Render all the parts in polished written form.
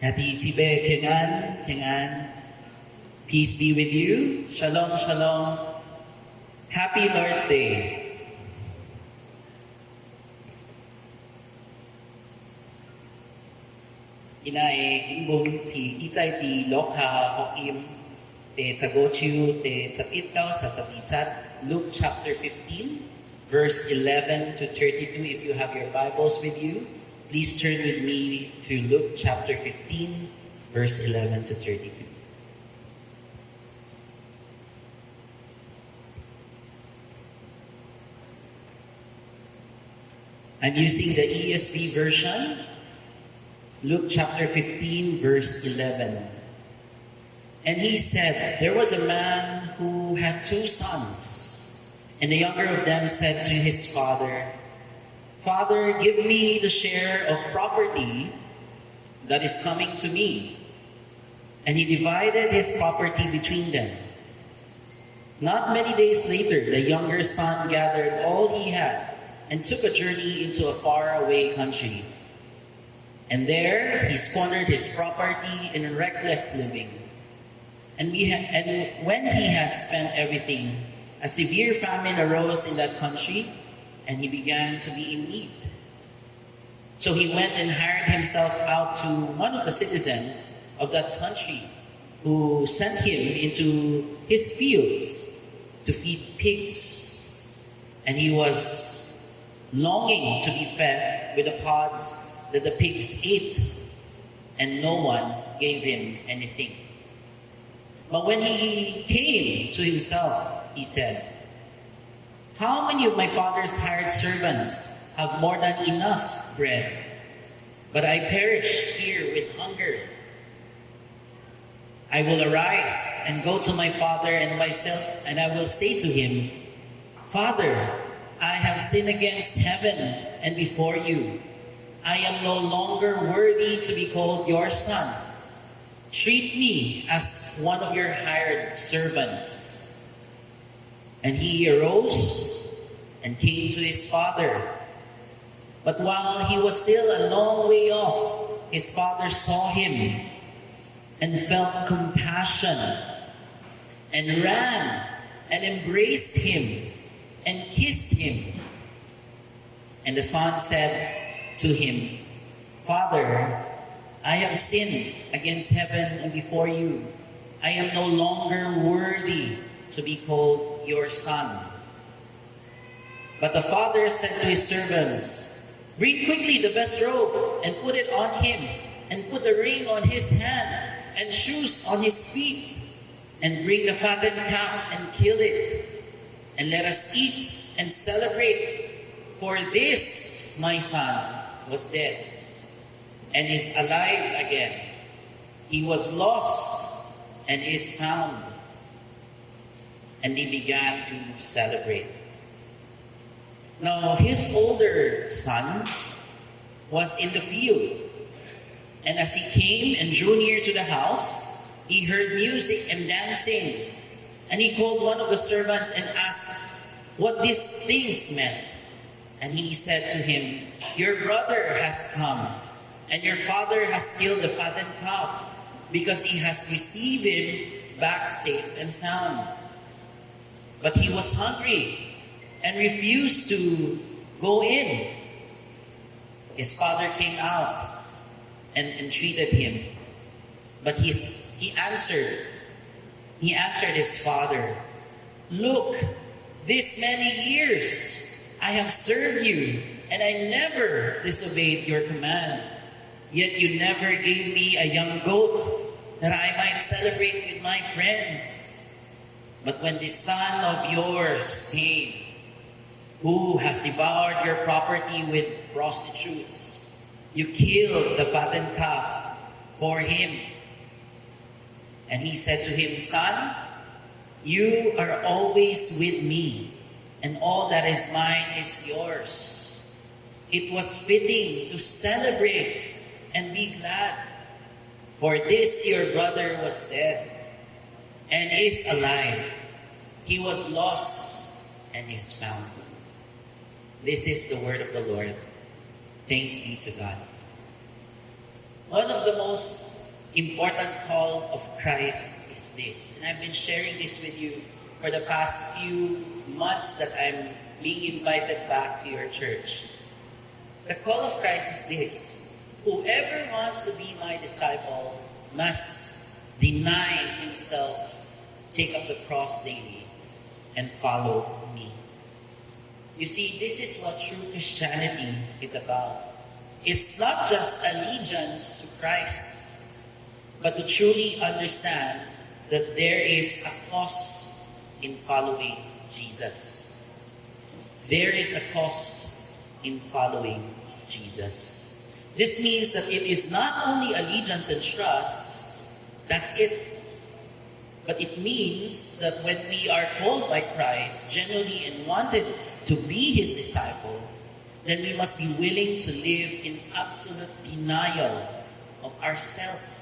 Happy Tibe Kengan, Kengan. Peace be with you. Shalom, shalom. Happy Lord's Day. Inae ingbong si Itzay ti Lokha Hokim te Tsagochu te Tsapitkaw sa Tsapitat. Luke chapter 15, verse 11 to 32. If you have your Bibles with you, please turn with me to Luke chapter 15, verse 11 to 32. I'm using the ESV version, Luke chapter 15, verse 11. And he said, there was a man who had 2 sons, and the younger of them said to his father, Father, give me the share of property that is coming to me. And he divided his property between them. Not many days later, the younger son gathered all he had and took a journey into a faraway country. And there he squandered his property in reckless living. And when he had spent everything, a severe famine arose in that country, and he began to be in need. So he went and hired himself out to one of the citizens of that country, who sent him into his fields to feed pigs. And he was longing to be fed with the pods that the pigs ate, and no one gave him anything. But when he came to himself, he said, how many of my father's hired servants have more than enough bread, but I perish here with hunger? I will arise and go to my father and myself, and I will say to him, Father, I have sinned against heaven and before you. I am no longer worthy to be called your son. Treat me as one of your hired servants. And he arose and came to his father. But while he was still a long way off, his father saw him and felt compassion and ran and embraced him and kissed him. And the son said to him, Father, I have sinned against heaven and before you. I am no longer worthy to be called your son. But the father said to his servants, bring quickly the best robe and put it on him, and put a ring on his hand and shoes on his feet, and bring the fattened calf and kill it, and let us eat and celebrate. For this my son was dead and is alive again. He was lost and is found. And they began to celebrate. Now his older son was in the field. And as he came and drew near to the house, he heard music and dancing. And he called one of the servants and asked what these things meant. And he said to him, your brother has come, and your father has killed the fattened calf, because he has received him back safe and sound. But he was hungry and refused to go in. His father came out and entreated him. But he answered his father, look, this many years I have served you, and I never disobeyed your command. Yet you never gave me a young goat that I might celebrate with my friends. But when this son of yours came, who has devoured your property with prostitutes, you killed the fattened calf for him. And he said to him, son, you are always with me, and all that is mine is yours. It was fitting to celebrate and be glad, for this your brother was dead and is alive. He was lost and is found. This is the word of the Lord. Thanks be to God. One of the most important call of Christ is this, and I've been sharing this with you for the past few months that I'm being invited back to your church. The call of Christ is this: whoever wants to be my disciple must deny himself, take up the cross daily, and follow me. You see, this is what true Christianity is about. It's not just allegiance to Christ, but to truly understand that there is a cost in following Jesus. There is a cost in following Jesus. This means that it is not only allegiance and trust, that's it. But it means that when we are called by Christ, genuinely and wanted to be His disciple, then we must be willing to live in absolute denial of ourselves.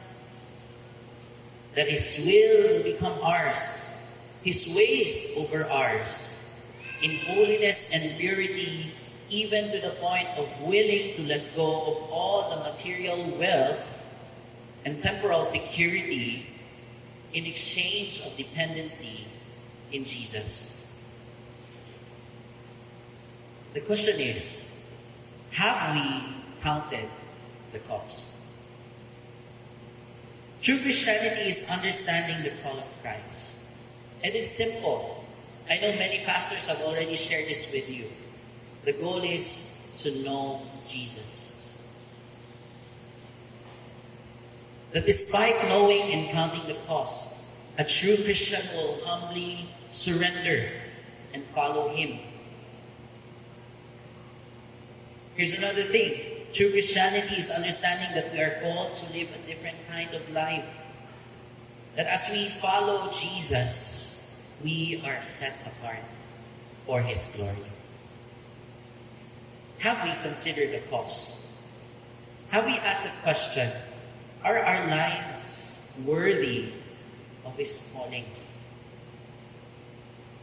That His will become ours, His ways over ours, in holiness and purity, even to the point of willing to let go of all the material wealth and temporal security in exchange of dependency in Jesus. The question is, have we counted the cost? True Christianity is understanding the call of Christ. And it's simple. I know many pastors have already shared this with you. The goal is to know Jesus. That despite knowing and counting the cost, a true Christian will humbly surrender and follow Him. Here's another thing. True Christianity is understanding that we are called to live a different kind of life. That as we follow Jesus, we are set apart for His glory. Have we considered the cost? Have we asked the question, are our lives worthy of His calling?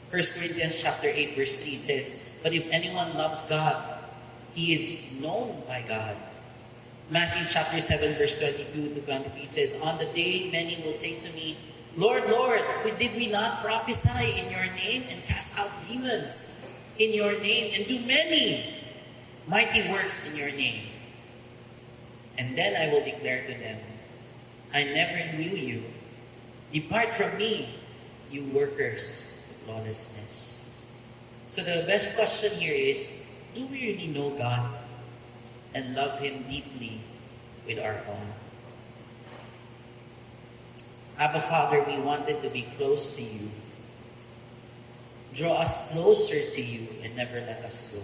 1 Corinthians chapter 8 verse 3 says, "But if anyone loves God, he is known by God." Matthew chapter 7 verse 22 to 23 says, "On the day many will say to me, Lord, Lord, did we not prophesy in your name and cast out demons in your name and do many mighty works in your name? And then I will declare to them, I never knew you. Depart from me, you workers of lawlessness." So the best question here is, do we really know God and love Him deeply with our all? Abba Father, we wanted to be close to you. Draw us closer to you and never let us go.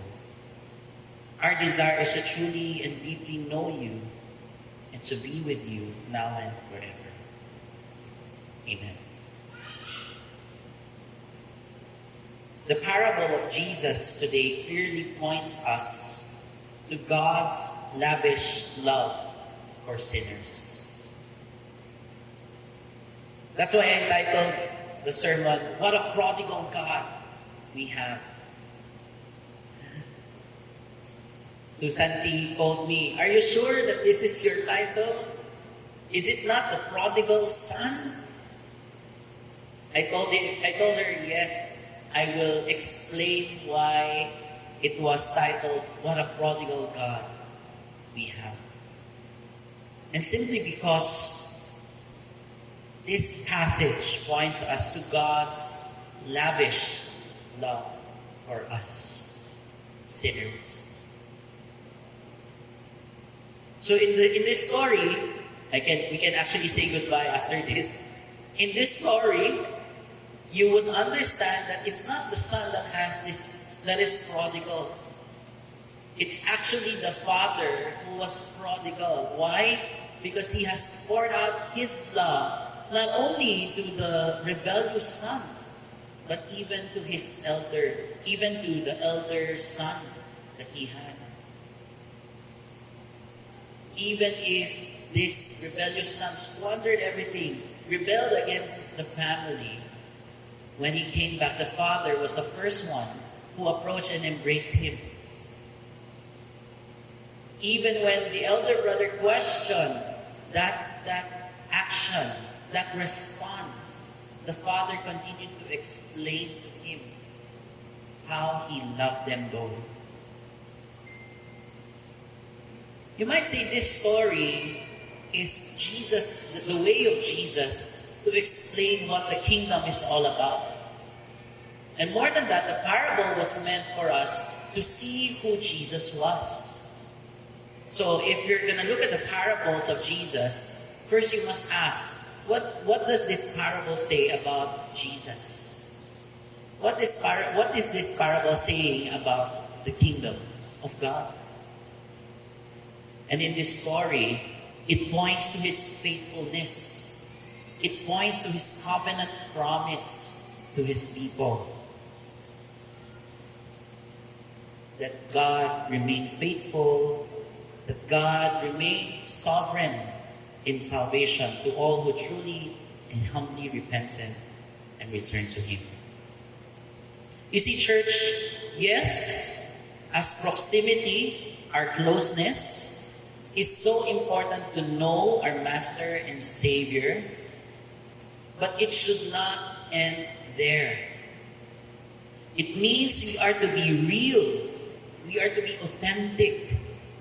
Our desire is to truly and deeply know you and to be with you now and forever. Amen. The parable of Jesus today clearly points us to God's lavish love for sinners. That's why I entitled the sermon, "What a Prodigal God We Have." Susansi told me, "Are you sure that this is your title? Is it not the prodigal son?" I told her, yes, I will explain why it was titled, "What a Prodigal God We Have." And simply because this passage points us to God's lavish love for us, sinners. So in this story, we can actually say goodbye after this. In this story, you would understand that it's not the son that is prodigal. It's actually the father who was prodigal. Why? Because he has poured out his love not only to the rebellious son, but even to the elder son that he had. Even if this rebellious son squandered everything, rebelled against the family, when he came back, the father was the first one who approached and embraced him. Even when the elder brother questioned that action, that response, the Father continued to explain to him how he loved them both. You might say this story is Jesus, the way of Jesus to explain what the kingdom is all about. And more than that, the parable was meant for us to see who Jesus was. So if you're going to look at the parables of Jesus, first you must ask, what does this parable say about Jesus? What is this parable saying about the kingdom of God? And in this story, it points to his faithfulness. It points to his covenant promise to his people. That God remained faithful, that God remained sovereign in salvation to all who truly and humbly repented and returned to him. You see, church, yes, as proximity, our closeness, is so important to know our Master and Savior, but it should not end there. It means we are to be real, we are to be authentic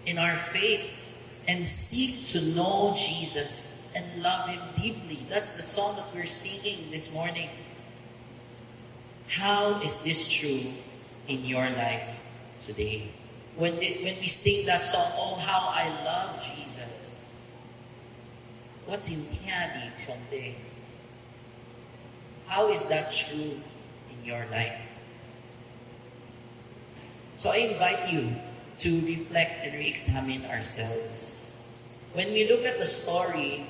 in our faith and seek to know Jesus and love him deeply. That's the song that we're singing this morning. How is this true in your life today? When we sing that song, oh, how I love Jesus. What's in Tiani someday? How is that true in your life? So I invite you to reflect and re-examine ourselves. When we look at the story,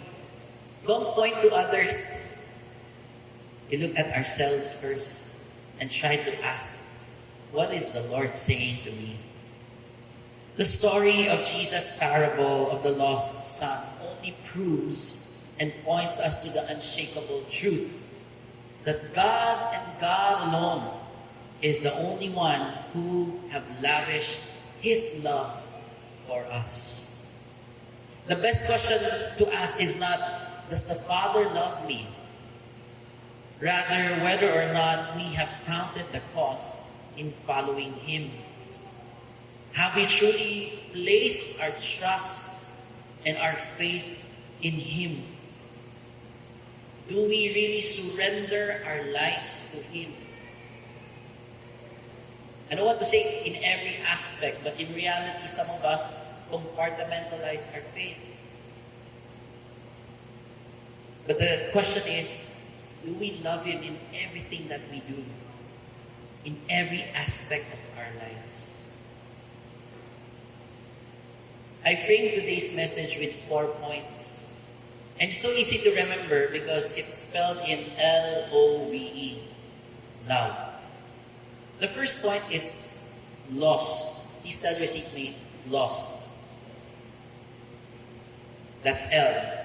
don't point to others. We look at ourselves first and try to ask, what is the Lord saying to me? The story of Jesus' parable of the lost son only proves and points us to the unshakable truth that God and God alone is the only one who have lavished his love for us. The best question to ask is not, does the Father love me? Rather, whether or not we have counted the cost in following him. Have we truly placed our trust and our faith in him? Do we really surrender our lives to him? I don't want to say in every aspect, but in reality, some of us compartmentalize our faith. But the question is, do we love him in everything that we do? In every aspect of our lives? I framed today's message with 4 points. And it's so easy to remember because it's spelled in L-O-V-E. Love. The first point is lost. Please tell your seatmate, lost. That's L.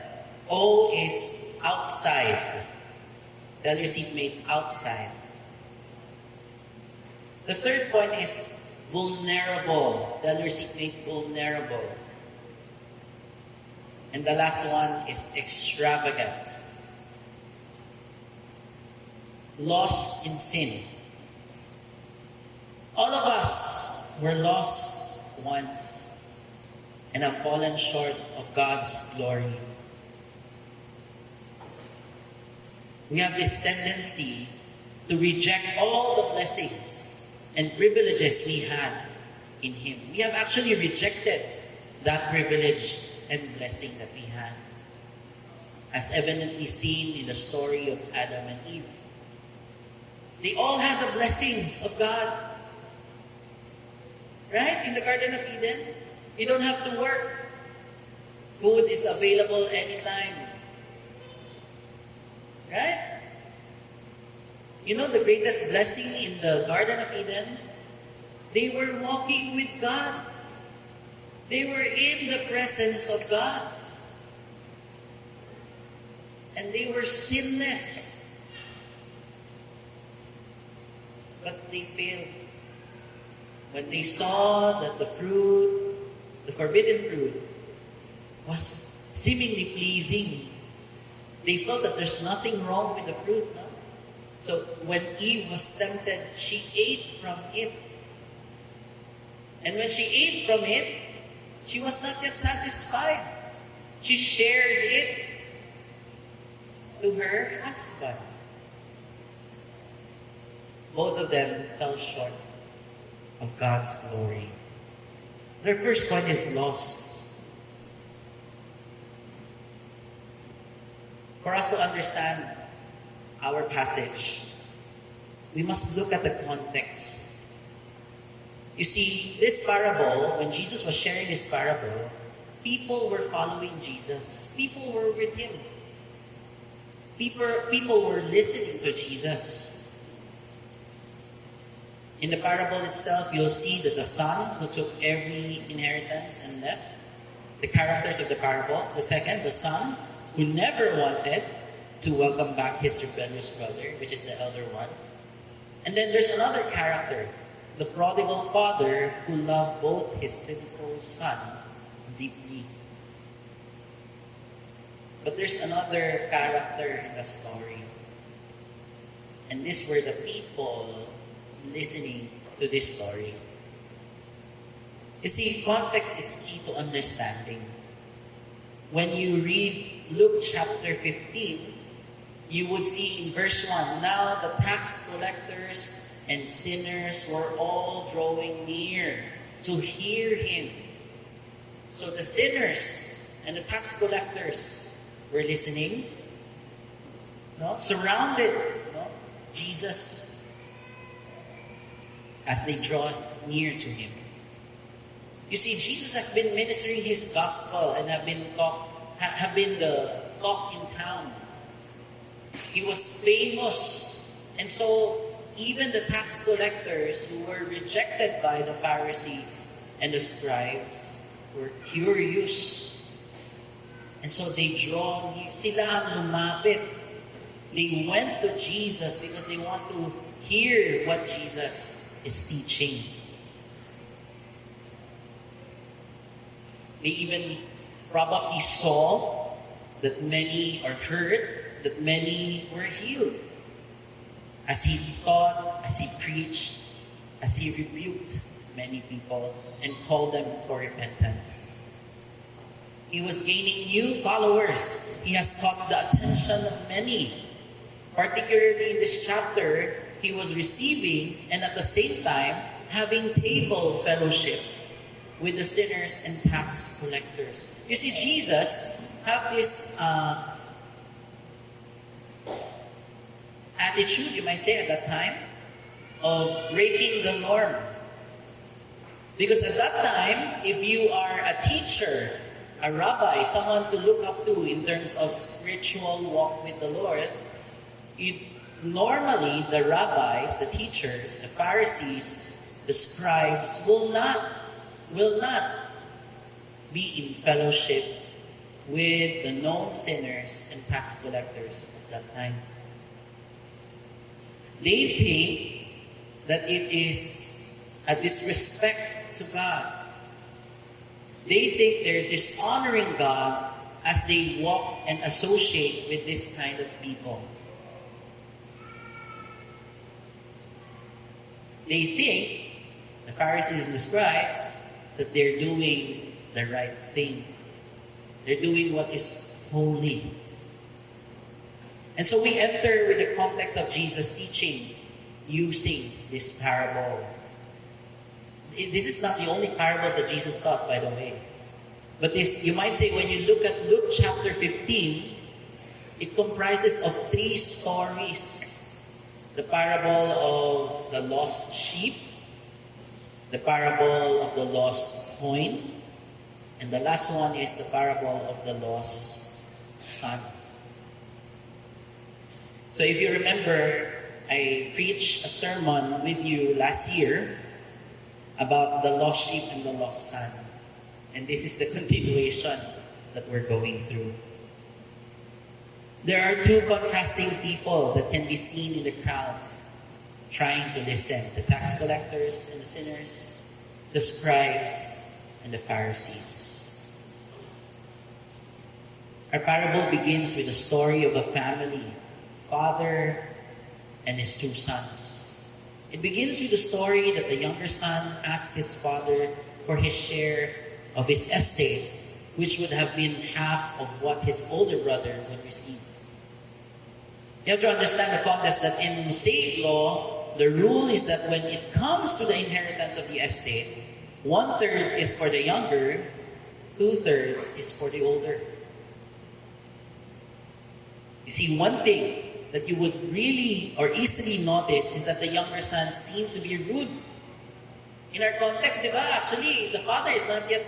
O is outside. Tell your seatmate, outside. The third point is vulnerable. Tell your seatmate, vulnerable. And the last one is extravagant. Lost in sin. All of us were lost once and have fallen short of God's glory. We have this tendency to reject all the blessings and privileges we had in him. We have actually rejected that privilege and blessing that we had, as evidently seen in the story of Adam and Eve. They all had the blessings of God. Right? In the Garden of Eden, you don't have to work. Food is available anytime. Right? You know the greatest blessing in the Garden of Eden? They were walking with God. They were in the presence of God. And they were sinless. But they failed. When they saw that the fruit, the forbidden fruit, was seemingly pleasing. They felt that there's nothing wrong with the fruit. No? So when Eve was tempted, she ate from it. And when she ate from it, she was not yet satisfied. She shared it to her husband. Both of them fell short of God's glory. Their first point is lost. For us to understand our passage, we must look at the context. You see, this parable, when Jesus was sharing this parable, people were following Jesus. People were with him. People were listening to Jesus. In the parable itself, you'll see that the son who took every inheritance and left, the characters of the parable. The second, the son who never wanted to welcome back his rebellious brother, which is the elder one. And then there's another character, the prodigal father who loved both his sinful son deeply. But there's another character in the story. And these were the people listening to this story. You see, context is key to understanding. When you read Luke chapter 15, you would see in verse 1, now the tax collectors and sinners were all drawing near to hear him. So the sinners and the tax collectors were listening, surrounded Jesus as they draw near to him. You see, Jesus has been ministering his gospel and have been the talk in town. He was famous. And so even the tax collectors who were rejected by the Pharisees and the scribes were curious. And so they draw near. Sila ang lumapit. They went to Jesus because they want to hear what Jesus is teaching. They even probably saw that many, or heard that many were healed as he taught, as he preached, as he rebuked many people and called them for repentance. He was gaining new followers. He has caught the attention of many. Particularly in this chapter, he was receiving and at the same time having table fellowship with the sinners and tax collectors. You see, Jesus had this attitude, you might say at that time, of breaking the norm. Because at that time, if you are a teacher, a rabbi, someone to look up to in terms of spiritual walk with the Lord, normally the rabbis, the teachers, the Pharisees, the scribes will not be in fellowship with the known sinners and tax collectors at that time. They think that it is a disrespect to God. They think they're dishonoring God as they walk and associate with this kind of people. They think, the Pharisees and the scribes, that they're doing the right thing. They're doing what is holy. And so we enter with the context of Jesus' teaching using this parable. This is not the only parables that Jesus taught, by the way. But this, you might say, when you look at Luke chapter 15, it comprises of 3 stories. The parable of the lost sheep, the parable of the lost coin, and the last one is the parable of the lost son. So if you remember, I preached a sermon with you last year about the lost sheep and the lost son. And this is the continuation that we're going through. There are 2 contrasting people that can be seen in the crowds trying to listen. The tax collectors and the sinners, the scribes and the Pharisees. Our parable begins with the story of a family, father and his two sons. It begins with the story that the younger son asked his father for his share of his estate, which would have been half of what his older brother would receive. You have to understand the context that in Mosaic law, the rule is that when it comes to the inheritance of the estate, 1/3 is for the younger, 2/3 is for the older. You see, one thing that you would really or easily notice is that the younger son seemed to be rude. In our context, di ba? Actually, the father is not yet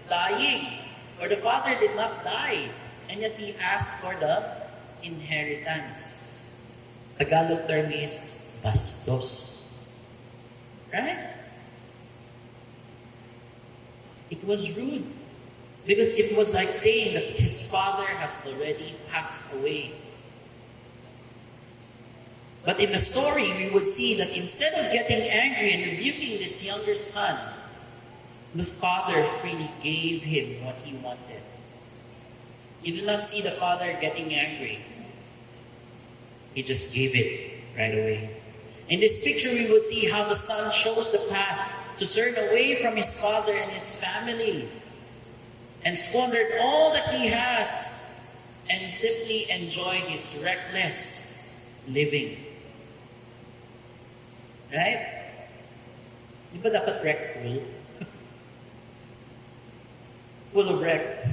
dying, or the father did not die, and yet he asked for the inheritance. Tagalog term is bastos. Right? It was rude. Because it was like saying that his father has already passed away. But in the story, we would see that instead of getting angry and rebuking this younger son, the father freely gave him what he wanted. You do not see the father getting angry. He just gave it right away. In this picture, we would see how the son chose the path to turn away from his father and his family and squandered all that he has and simply enjoy his reckless living. Right? Di ba dapat wreckful? Full of wreck.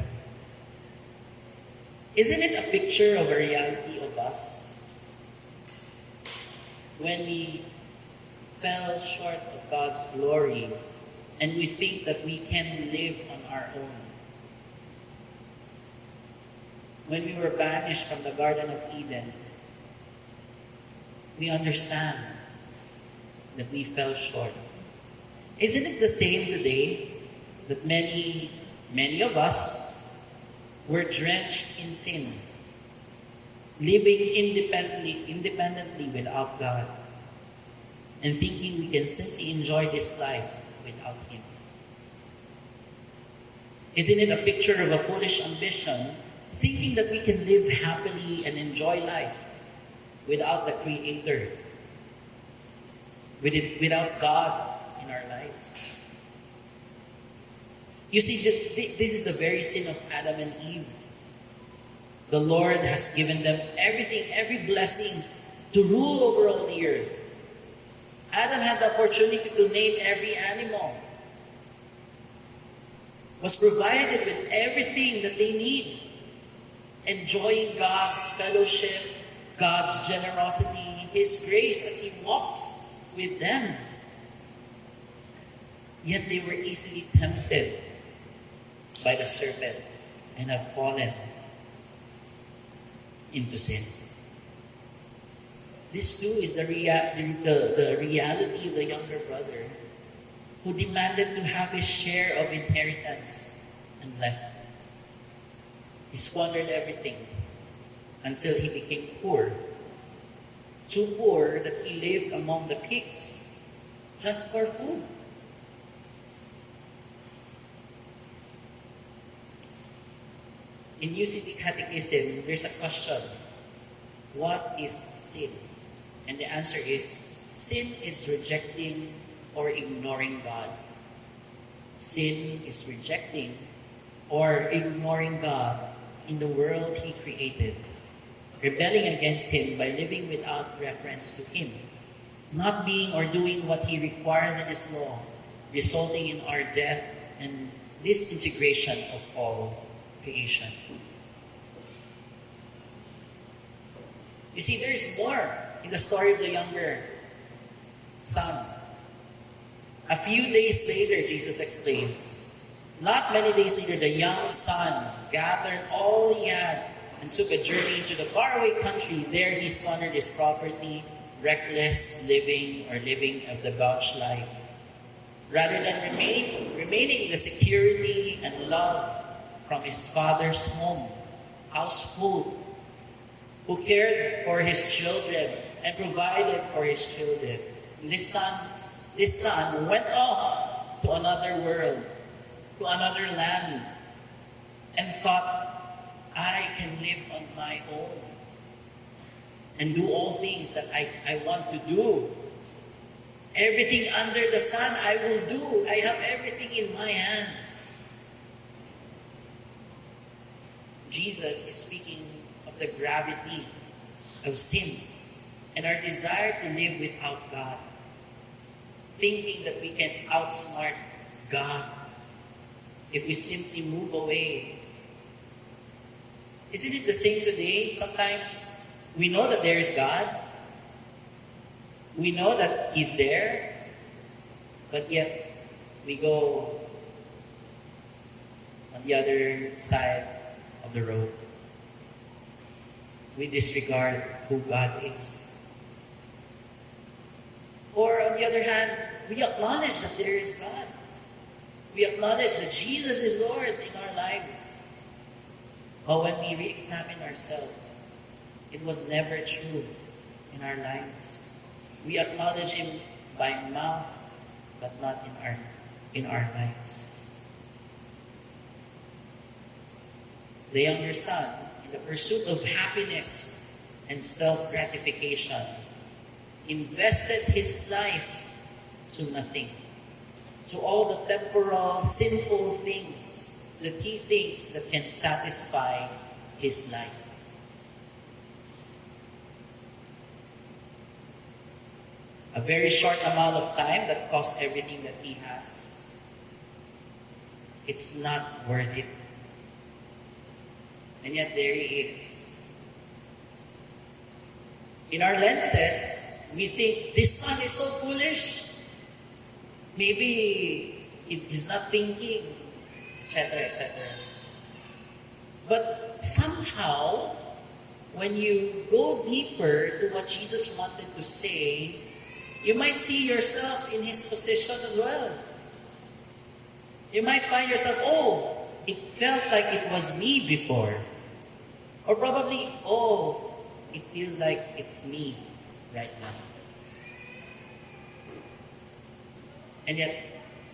Isn't it a picture of a reality of us? When we fell short of God's glory and we think that we can live on our own. When we were banished from the Garden of Eden, we understand that we fell short. Isn't it the same today that many of us were drenched in sin, living independently without God, and thinking we can simply enjoy this life without Him? Isn't it a picture of a foolish ambition, thinking that we can live happily and enjoy life without the Creator, without God in our lives? You see, this is the very sin of Adam and Eve. The Lord has given them everything, every blessing to rule over all the earth. Adam had the opportunity to name every animal, was provided with everything that they need, enjoying God's fellowship, God's generosity, His grace as He walks with them. Yet they were easily tempted by the serpent and have fallen into sin. This too is the reality of the younger brother who demanded to have his share of inheritance and left. He squandered everything until he became poor. So poor that he lived among the pigs just for food. In UCT Catechism, there's a question: what is sin? And the answer is, sin is rejecting or ignoring God. Sin is rejecting or ignoring God in the world He created, rebelling against Him by living without reference to Him, not being or doing what He requires in His law, resulting in our death and disintegration of all creation. You see, there is more in the story of the younger son. A few days later, Jesus explains, not many days later, the young son gathered all he had and took a journey to the faraway country. There he squandered his property, reckless living or living a debauched life. Rather than remaining in the security and love from his father's household, who cared for his children and provided for his children, this son went off to another world, to another land, and thought, I can live on my own and do all things that I want to do. Everything under the sun I will do. I have everything in my hands. Jesus is speaking of the gravity of sin and our desire to live without God, thinking that we can outsmart God if we simply move away. Isn't it the same today? Sometimes we know that there is God. We know that He's there. But yet, we go on the other side of the road. We disregard who God is. Or on the other hand, we acknowledge that there is God. We acknowledge that Jesus is Lord in our lives. But when we re-examine ourselves, it was never true in our lives. We acknowledge Him by mouth, but not in our lives. The younger son, in the pursuit of happiness and self-gratification, invested his life to nothing, to all the temporal, sinful things, the key things that can satisfy his life. A very short amount of time that costs everything that he has. It's not worth it. And yet there he is. In our lenses, we think, this son is so foolish. Maybe he's not thinking, etc., etc. But somehow, when you go deeper to what Jesus wanted to say, you might see yourself in his position as well. You might find yourself, oh, it felt like it was me before. Or probably, oh, it feels like it's me right now. And yet,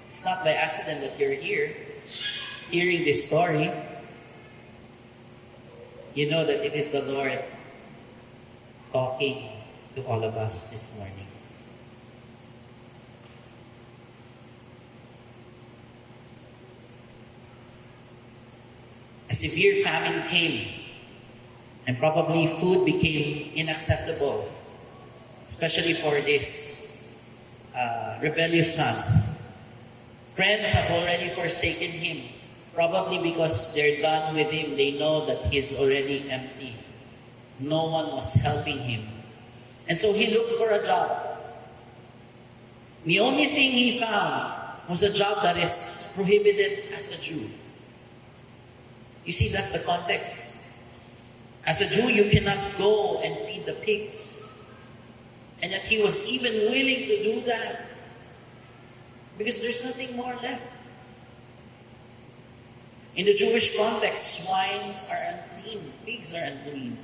it's not by accident that you're here, hearing this story. You know that it is the Lord talking to all of us this morning. A severe famine came, and probably food became inaccessible, especially for this rebellious son. Friends have already forsaken him, probably because they're done with him. They know that he's already empty. No one was helping him. And so he looked for a job. The only thing he found was a job that is prohibited as a Jew. You see, that's the context. As a Jew, you cannot go and feed the pigs. And yet he was even willing to do that. Because there's nothing more left. In the Jewish context, swines are unclean. Pigs are unclean.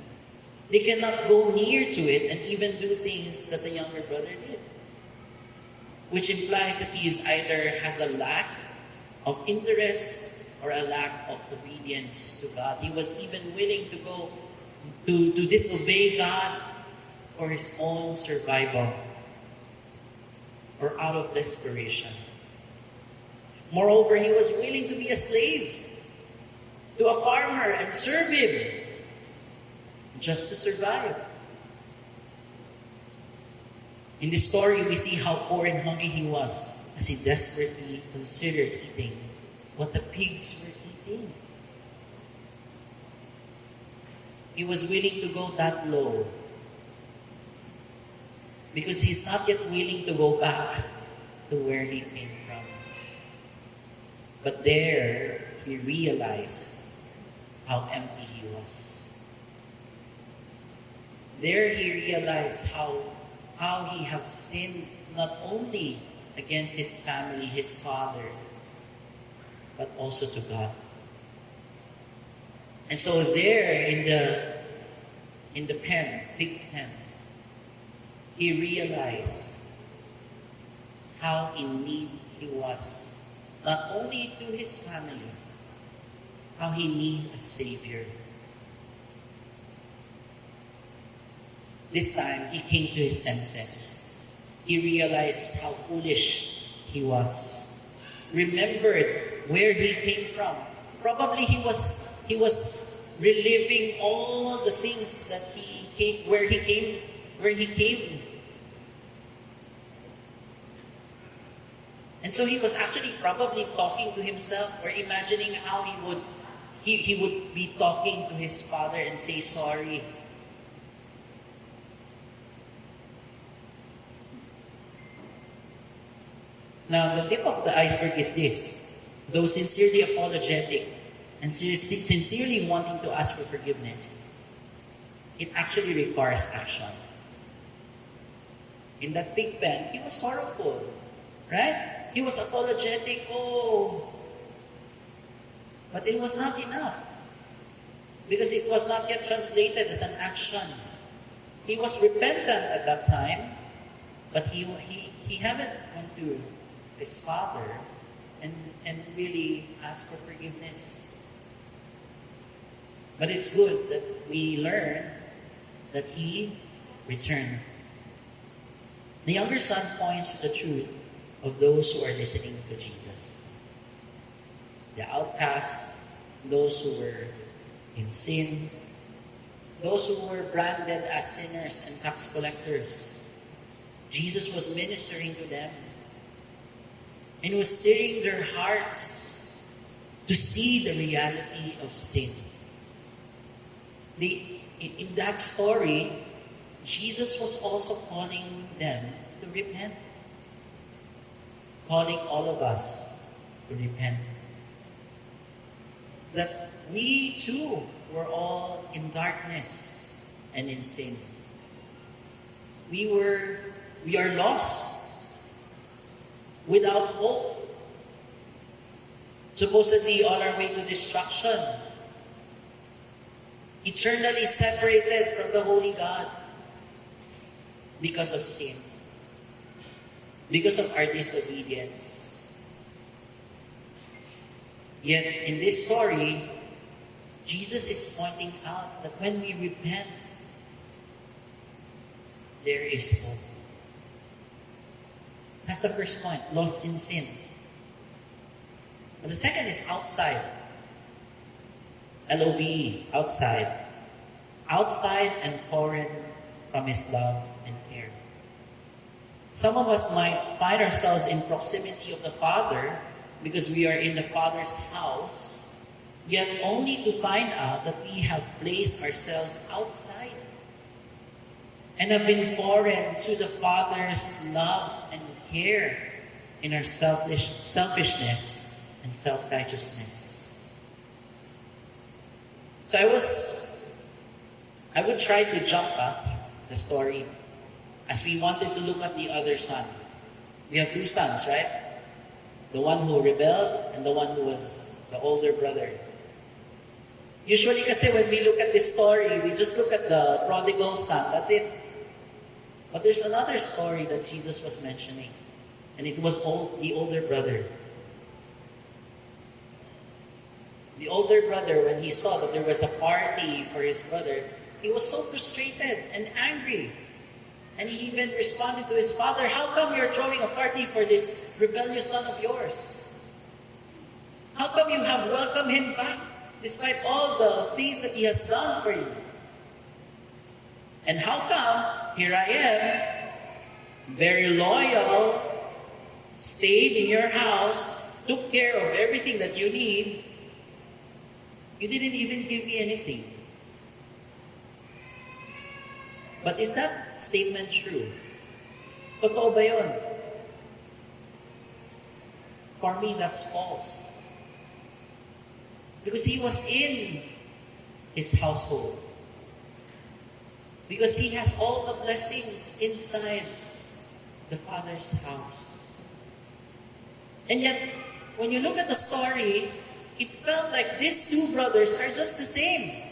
They cannot go near to it and even do things that the younger brother did. Which implies that he is either has a lack of interest or a lack of obedience to God. He was even willing to go to disobey God for his own survival or out of desperation. Moreover, he was willing to be a slave to a farmer and serve him just to survive. In this story, we see how poor and hungry he was as he desperately considered eating what the pigs were eating. He was willing to go that low because he's not yet willing to go back to where he came from. But there, he realized how empty he was. There he realized how he had sinned not only against his family, his father, but also to God. And so there in the pen, pig's pen, he realized how in need he was, not only to his family, how he needed a Savior. this time he came to his senses. He realized how foolish he was. Remembered where he came from. Probably he was reliving all the things that where he came. And so he was actually probably talking to himself or imagining how he would be talking to his father and say sorry. Now, the tip of the iceberg is this. Though sincerely apologetic and sincerely wanting to ask for forgiveness, it actually requires action. In that pig pen, he was sorrowful, right? He was apologetic, but it was not enough because it was not yet translated as an action. He was repentant at that time, but he haven't went to his father and really asked for forgiveness. But it's good that we learn that he returned. The younger son points to the truth of those who are listening to Jesus. The outcasts, those who were in sin, those who were branded as sinners and tax collectors. Jesus was ministering to them and was stirring their hearts to see the reality of sin. In that story, Jesus was also calling them to repent. Calling all of us to repent. That we too were all in darkness and in sin. We are lost, without hope, supposedly on our way to destruction, eternally separated from the Holy God because of sin. Because of our disobedience. Yet, in this story, Jesus is pointing out that when we repent, there is hope. That's the first point, lost in sin. But the second is outside. L-O-V-E, outside. Outside and foreign from His love and care. Some of us might find ourselves in proximity of the Father because we are in the Father's house, yet only to find out that we have placed ourselves outside and have been foreign to the Father's love and care in our selfishness and self-righteousness. So I would try to jump up the story as we wanted to look at the other son. We have two sons, right? The one who rebelled and the one who was the older brother. Usually kasi when we look at this story, we just look at the prodigal son. That's it. But there's another story that Jesus was mentioning. And it was the older brother. The older brother, when he saw that there was a party for his brother, he was so frustrated and angry. And he even responded to his father, "How come you're throwing a party for this rebellious son of yours? How come you have welcomed him back despite all the things that he has done for you? And how come here I am, very loyal, stayed in your house, took care of everything that you need, you didn't even give me anything?" But is that statement true? Totoo ba yun? For me, that's false. Because he was in his household. Because he has all the blessings inside the Father's house. And yet, when you look at the story, it felt like these two brothers are just the same.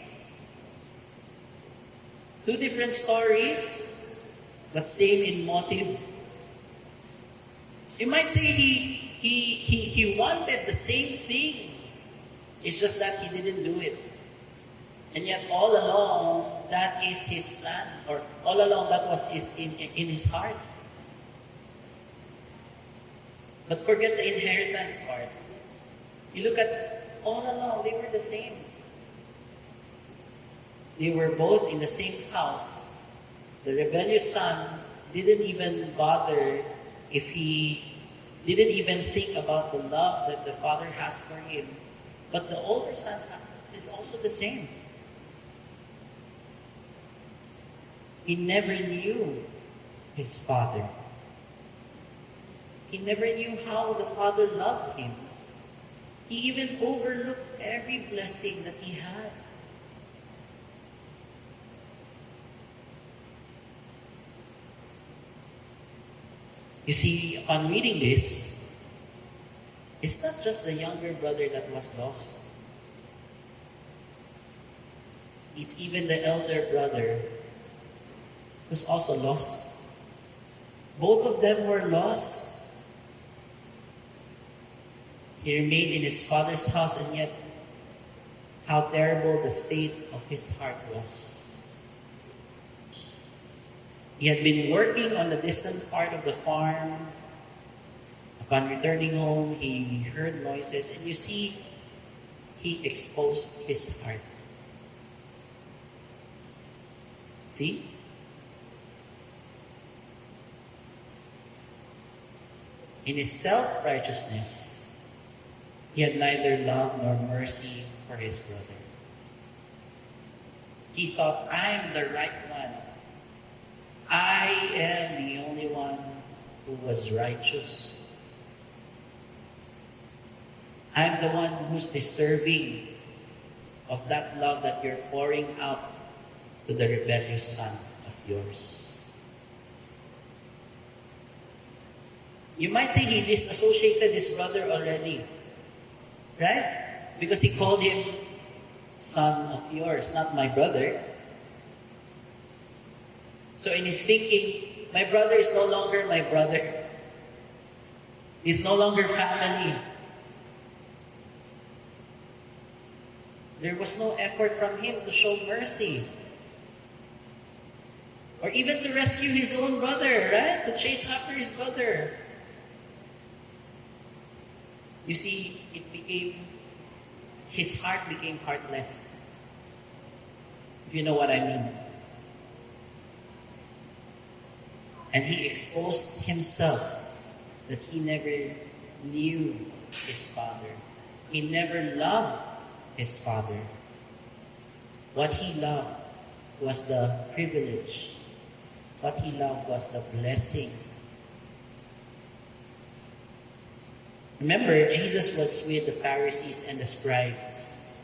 Two different stories, but same in motive. You might say he wanted the same thing. It's just that he didn't do it. And yet all along, that is his plan. Or all along, that was in his heart. But forget the inheritance part. You look at all along, they were the same. They were both in the same house. The rebellious son didn't even bother if he didn't even think about the love that the father has for him. But the older son is also the same. He never knew his father. He never knew how the father loved him. He even overlooked every blessing that he had. You see, upon reading this, it's not just the younger brother that was lost. It's even the elder brother who's also lost. Both of them were lost. He remained in his father's house, and yet how terrible the state of his heart was. He had been working on the distant part of the farm. Upon returning home, he heard noises, and you see, he exposed his heart. See? In his self-righteousness, he had neither love nor mercy for his brother. He thought, I'm the right one. I am the only one who was righteous. I'm the one who's deserving of that love that you're pouring out to the rebellious son of yours. You might say he disassociated his brother already. Right? Because he called him son of yours, not my brother. So in his thinking, my brother is no longer my brother. He's no longer family. There was no effort from him to show mercy. Or even to rescue his own brother, right? To chase after his brother. You see, his heart became heartless. If you know what I mean. And he exposed himself that he never knew his father. He never loved his father. What he loved was the privilege. What he loved was the blessing. Remember, Jesus was with the Pharisees and the scribes.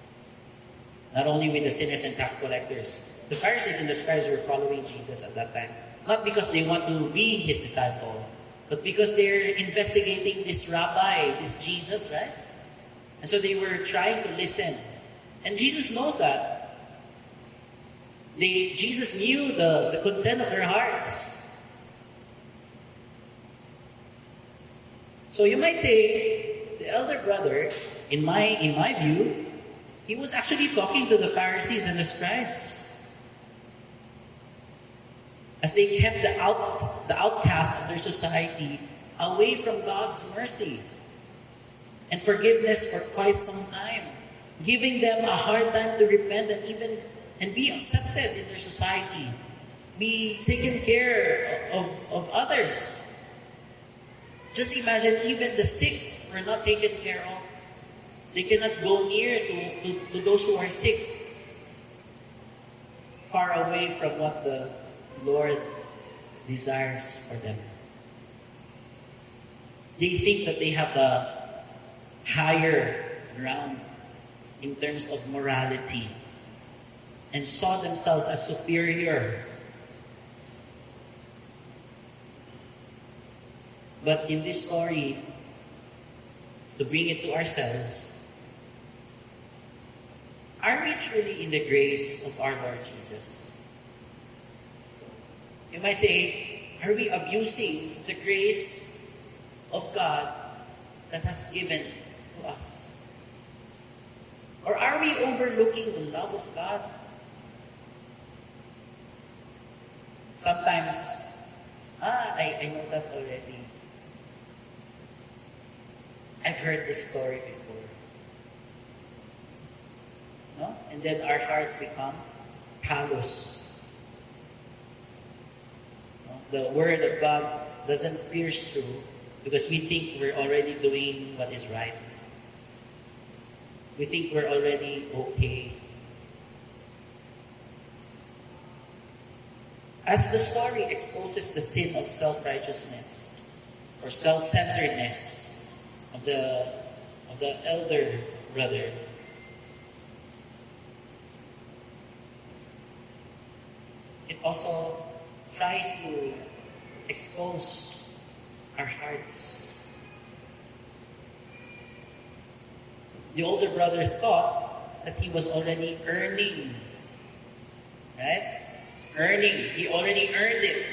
Not only with the sinners and tax collectors. The Pharisees and the scribes were following Jesus at that time. Not because they want to be his disciple, but because they're investigating this rabbi, this Jesus, right? And so they were trying to listen. And Jesus knows that. Jesus knew the content of their hearts. So you might say, the elder brother, in my view, he was actually talking to the Pharisees and the scribes. As they kept the outcasts of their society away from God's mercy and forgiveness for quite some time, giving them a hard time to repent and be accepted in their society, be taken care of others. Just imagine, even the sick were not taken care of. They cannot go near to those who are sick, far away from what the Lord desires for them. They think that they have the higher ground in terms of morality and saw themselves as superior. But in this story, to bring it to ourselves, are we truly in the grace of our Lord Jesus? You might say, are we abusing the grace of God that has given to us? Or are we overlooking the love of God Sometimes, I know that already. I've heard this story before. No? And then our hearts become callous. No? The Word of God doesn't pierce through because we think we're already doing what is right. We think we're already okay. As the story exposes the sin of self-righteousness or self-centeredness of the elder brother, it also tries to expose our hearts. The older brother thought that he was already earning, right? Earning. He already earned it.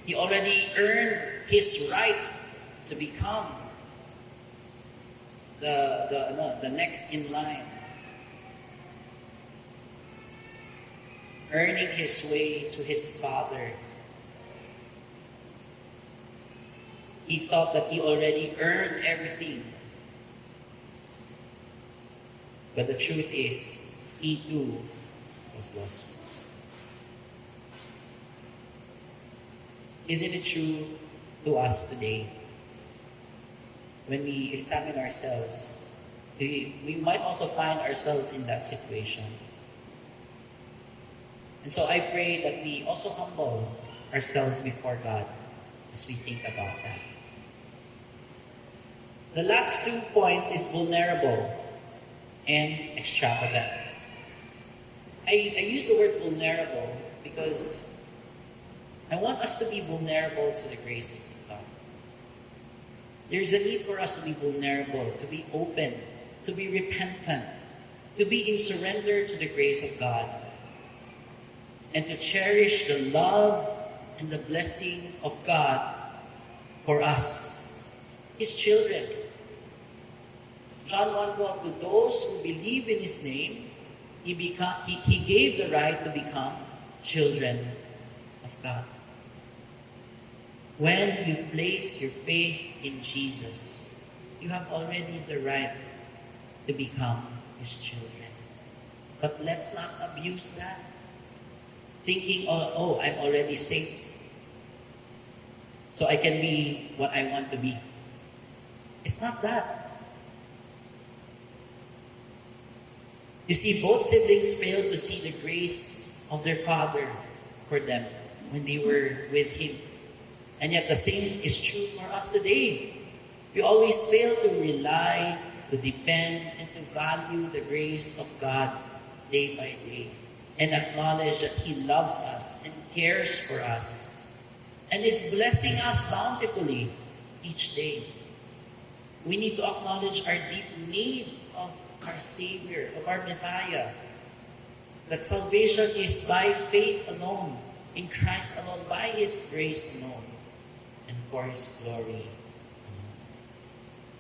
He already earned his right to become the next in line. Earning his way to his father. He thought that he already earned everything. But the truth is, he too was lost. Isn't it true to us today? When we examine ourselves, we might also find ourselves in that situation. And so I pray that we also humble ourselves before God as we think about that. The last 2 points is vulnerable and extravagant. I use the word vulnerable because I want us to be vulnerable to the grace of God. There's a need for us to be vulnerable, to be open, to be repentant, to be in surrender to the grace of God, and to cherish the love and the blessing of God for us, His children. John 1:12, to those who believe in His name, He gave the right to become children of God. When you place your faith in Jesus, you have already the right to become His children. But let's not abuse that, thinking, oh, I'm already safe, so I can be what I want to be. It's not that. You see, both siblings failed to see the grace of their father for them when they were with him. And yet the same is true for us today. We always fail to rely, to depend, and to value the grace of God day by day, and acknowledge that He loves us and cares for us and is blessing us bountifully each day. We need to acknowledge our deep need of our Savior, of our Messiah, that salvation is by faith alone, in Christ alone, by His grace alone, and for His glory alone.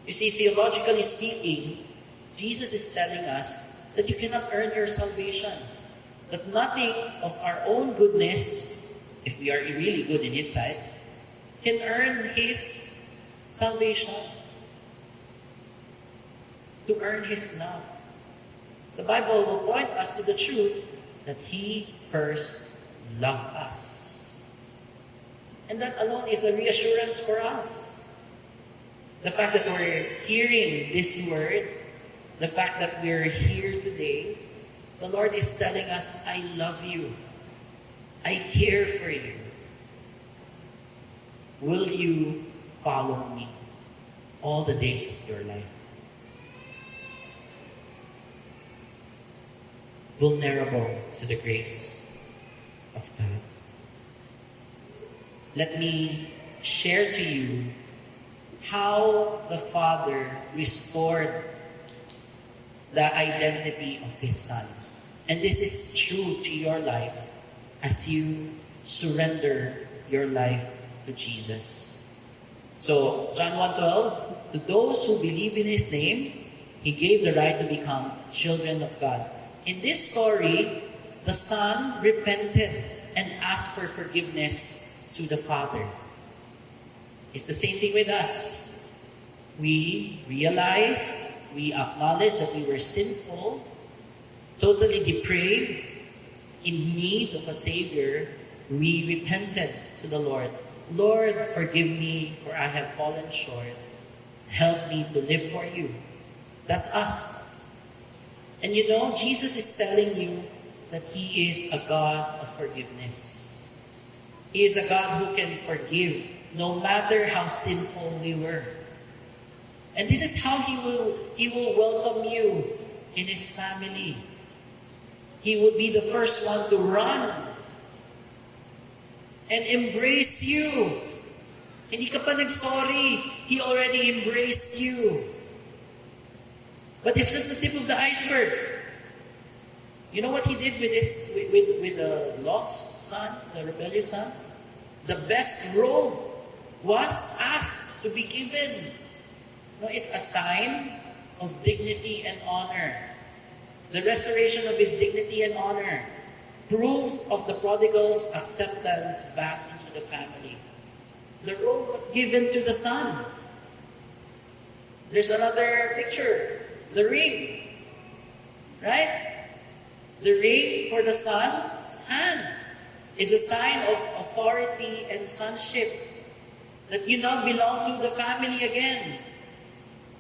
You see, theologically speaking, Jesus is telling us that you cannot earn your salvation, that nothing of our own goodness, if we are really good in His sight, can earn His salvation, to earn His love. The Bible will point us to the truth that He first loved us. And that alone is a reassurance for us. The fact that we're hearing this word, the fact that we're here today, the Lord is telling us, I love you. I care for you. Will you follow me all the days of your life? Vulnerable to the grace of God. Let me share to you how the Father restored the identity of His Son. And this is true to your life as you surrender your life to Jesus. So, John 1:12, to those who believe in His name, He gave the right to become children of God. In this story, the Son repented and ask for forgiveness to the Father. It's the same thing with us. We realize, we acknowledge that we were sinful, totally depraved, in need of a Savior. We repented to the Lord. Lord, forgive me, for I have fallen short. Help me to live for you. That's us. And you know, Jesus is telling you that He is a God of forgiveness. He is a God who can forgive no matter how sinful we were. And this is how He will welcome you in His family. He will be the first one to run and embrace you. Hindi ka pa nag-sorry. He already embraced you. But it's just the tip of the iceberg. You know what He did with the lost son, the rebellious son? The best robe was asked to be given. No, it's a sign of dignity and honor. The restoration of his dignity and honor. Proof of the prodigal's acceptance back into the family. The robe was given to the son. There's another picture. The ring. Right? The ring for the son's hand is a sign of authority and sonship. That you now belong to the family again.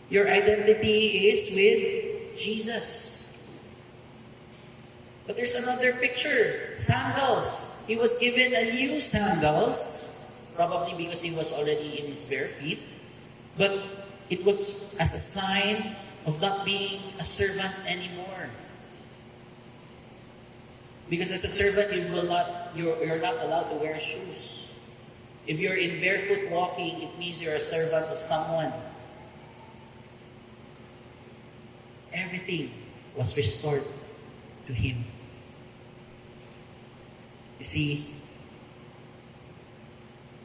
Your identity is with Jesus. But there's another picture. Sandals. He was given a new sandals. Probably because he was already in his bare feet. But it was as a sign of not being a servant anymore. Because as a servant, you're not allowed to wear shoes. If you're in barefoot walking, it means you're a servant of someone. Everything was restored to him. You see,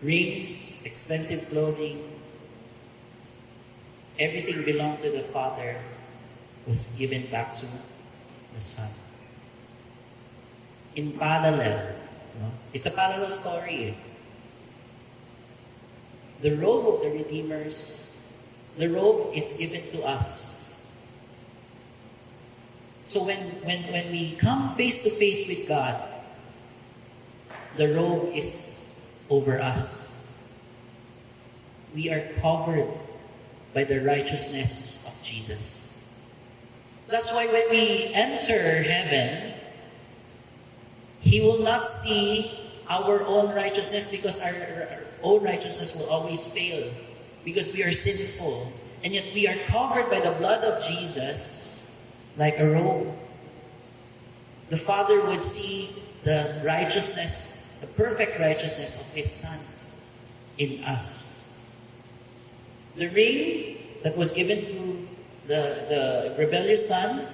rings, expensive clothing, everything belonged to the Father was given back to the Son. In parallel, it's a parallel story. The robe of the Redeemers, the robe is given to us. So when we come face to face with God, the robe is over us. We are covered by the righteousness of Jesus. That's why when we enter heaven, He will not see our own righteousness, because our own righteousness will always fail because we are sinful. And yet we are covered by the blood of Jesus like a robe. The Father would see the righteousness, the perfect righteousness of His Son in us. The ring that was given to the rebellious son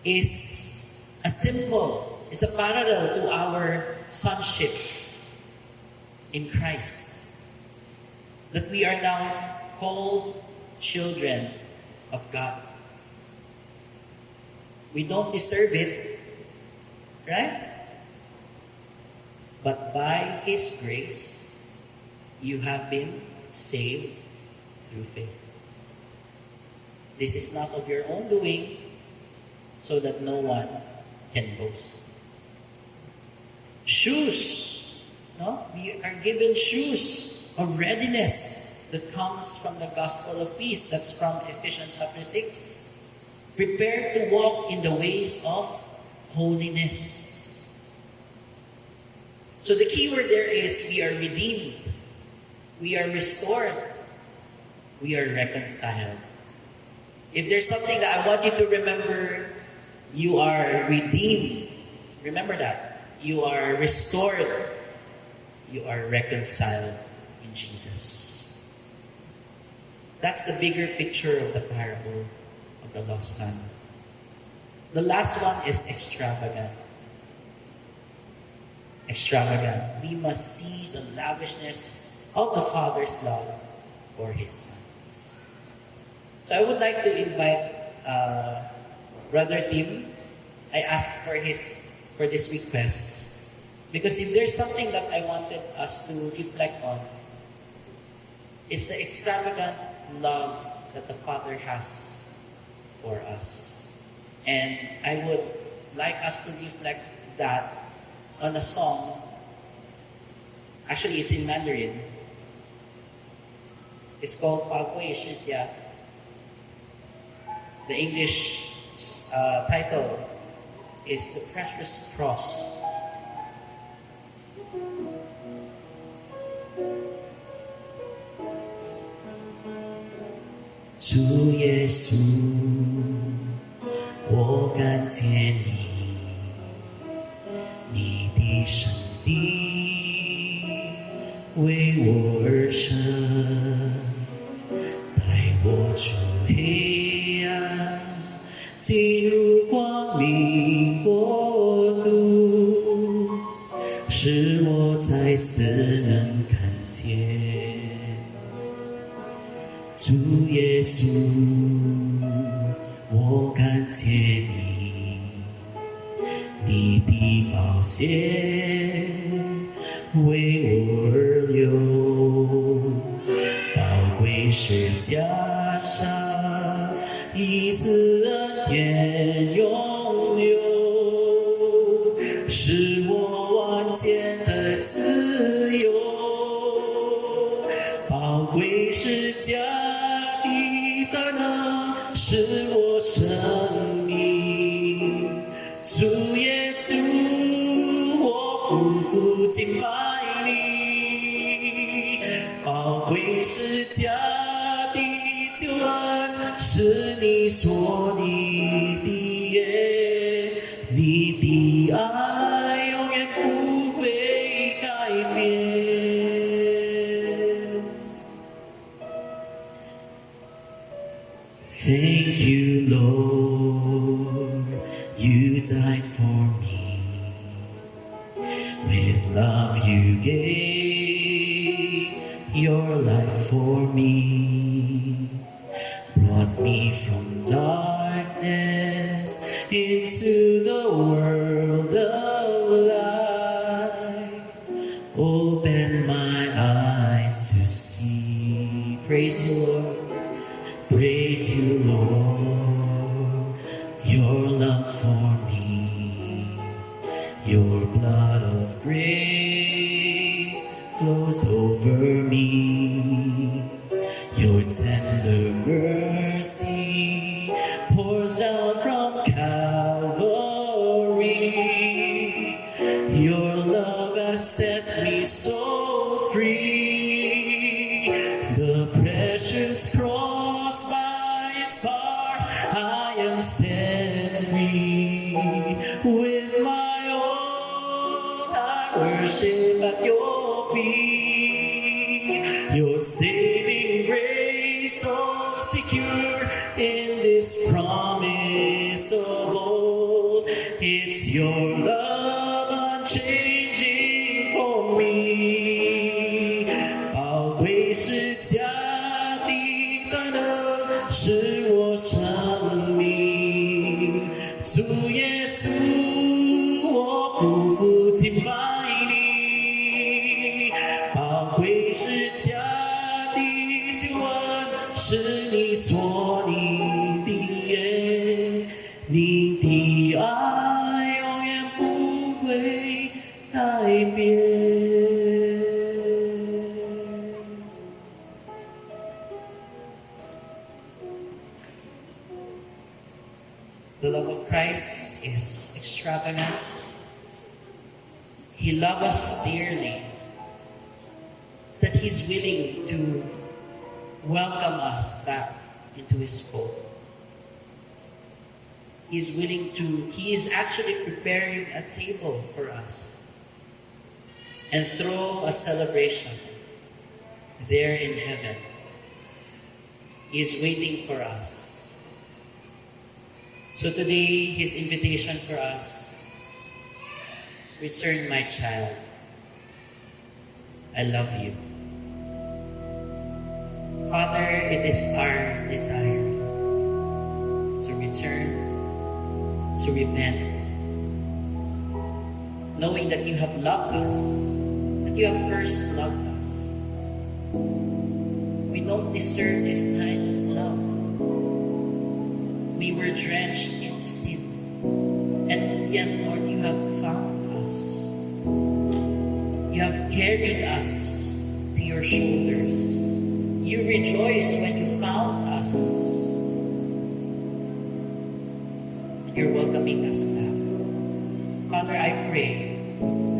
is a symbol, is a parallel to our sonship in Christ. That we are now called children of God. We don't deserve it, right? But by His grace, you have been saved through faith. This is not of your own doing, so that no one can boast. Shoes. No? We are given shoes of readiness that comes from the gospel of peace. That's from Ephesians chapter 6. Prepared to walk in the ways of holiness. So the key word there is we are redeemed. We are restored. We are reconciled. If there's something that I want you to remember, you are redeemed. Remember that. You are restored. You are reconciled in Jesus. That's the bigger picture of the parable of the lost son. The last one is extravagant. Extravagant. We must see the lavishness of the Father's love for His sons. So I would like to invite Brother Tim. I asked for his for this request. Because if there's something that I wanted us to reflect on, it's the extravagant love that the Father has for us. And I would like us to reflect that on a song. Actually, it's in Mandarin. It's called 宝贵世家. The English title is The Precious Cross. 주耶稣，我感谢你，你的生为我而生，带我出黑暗，进入光明国度，使我再次能看见主耶稣，我感谢你，你的宝血为我而流，宝贵是加上一次恩典永留，使我完全的自由，宝贵是加的能使我生命，主耶稣，我夫妇敬拜你，宝贵是加的救恩，是你所立的约，你的爱永远不会改变。Thank you, Lord, you died for me. With love you gave your life for me. Brought me from darkness into the world of light. Open my eyes to see. Praise you, Lord. Praise you, Lord, your love for me, your blood of grace flows over me, your tender mercy pours down from Calvary, your love has set me so free, the precious cross by its power I am set free. With my all I worship at your feet. Your saving grace so secure in this promise of old. It's your love unchanging for me. 宝贵是加是我生命，主耶稣，我夫妇敬拜你，宝贵是加的救恩，是你所立的约，你的爱永远不会改变。The love of Christ is extravagant. He loves us dearly, that He's willing to welcome us back into His fold. He is actually preparing a table for us and throw a celebration there in heaven. He is waiting for us. So today, His invitation for us, return my child. I love you. Father, it is our desire to return, to repent, knowing that you have loved us, that you have first loved us. We don't deserve this kind of love. We were drenched in sin. And yet, Lord, you have found us. You have carried us to your shoulders. You rejoiced when you found us. And you're welcoming us back. Father, I pray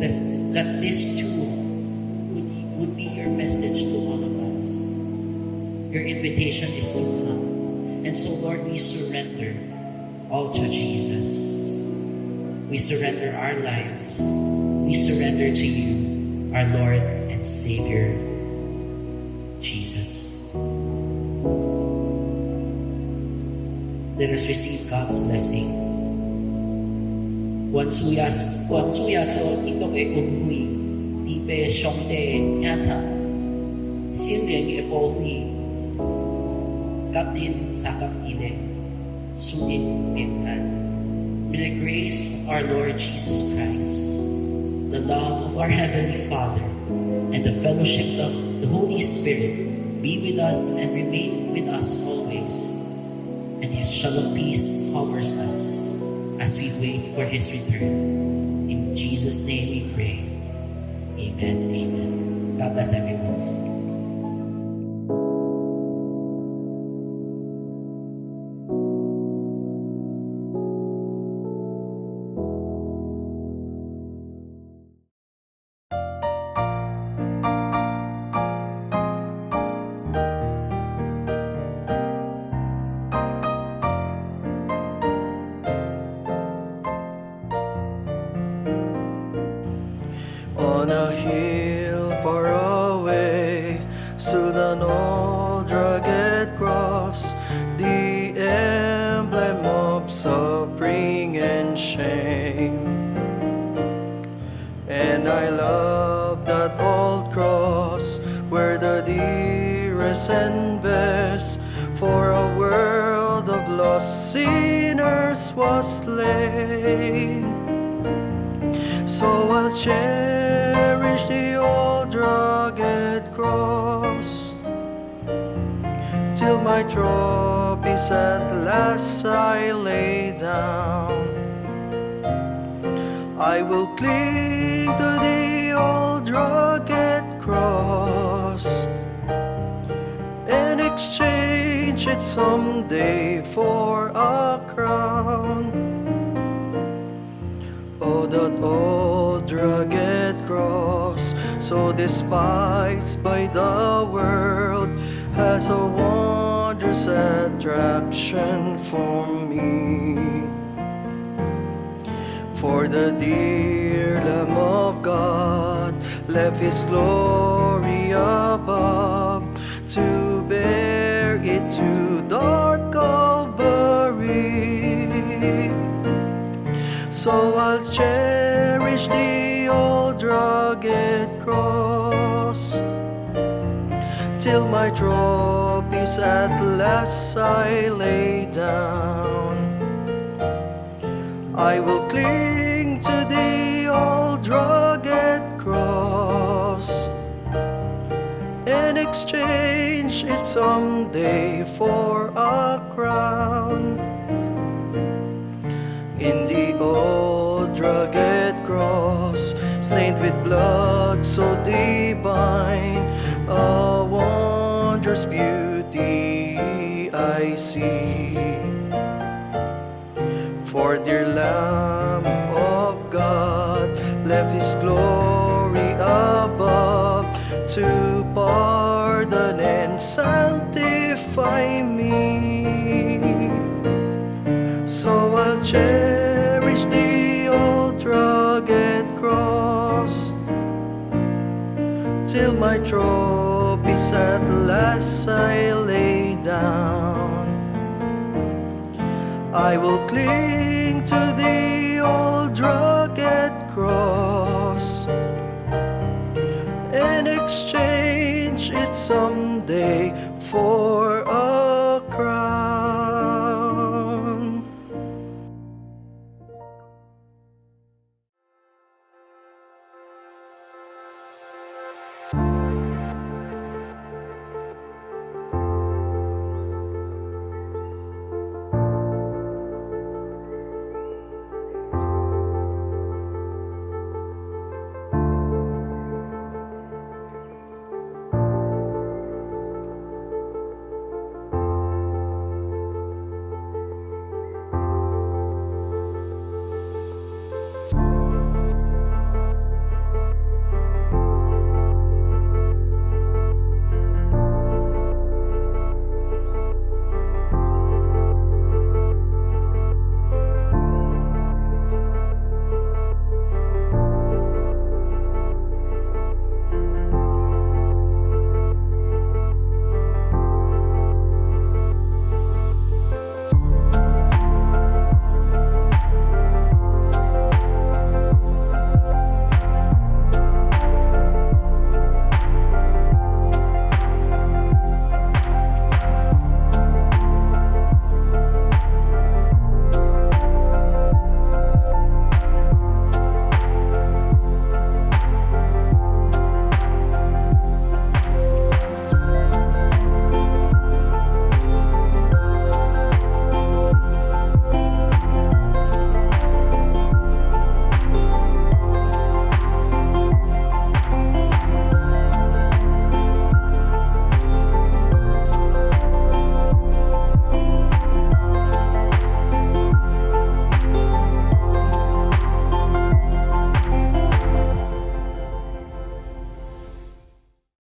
that this too would be your message to all of us. Your invitation is to come. And so, Lord, we surrender all to Jesus. We surrender our lives. We surrender to you, our Lord and Savior, Jesus. Let us receive God's blessing. วันสุยาโสที่ตกเอกอุ่นหุยที่เปชงเตแค่ทำเสียงเรียงเอโปนีกับดินสักอิเลสุดินเป็นอัน May the grace of our Lord Jesus Christ, the love of our Heavenly Father, and the fellowship of the Holy Spirit be with us and remain with us always. And His shalom peace covers us as we wait for His return. In Jesus' name we pray. Amen and amen. God bless everyone. On a hill far away stood an old rugged cross, the emblem of suffering and shame. And I love that old cross where the dearest and best for a world of lost sinners was slain. So I'll cherish the old rugged cross till my trophies at last I lay down. I will cling to the old rugged cross and exchange it someday for a crown. Oh, that old rugged cross, so despised by the world, has a wondrous attraction for me. For the dear Lamb of God left His glory above to bear it to dark Calvary. So I'll cherish the old rugged cross till my trophies at last I lay down. I will cling to the old rugged cross and exchange it someday for a crown. In the old rugged cross, stained with blood so divine, a wondrous beauty I see. For dear Lamb of God left His glory above to pardon and sanctify me. So I'll cherish the old rugged cross till my trophies at last I lay down. I will cling to the old rugged cross and exchange it someday for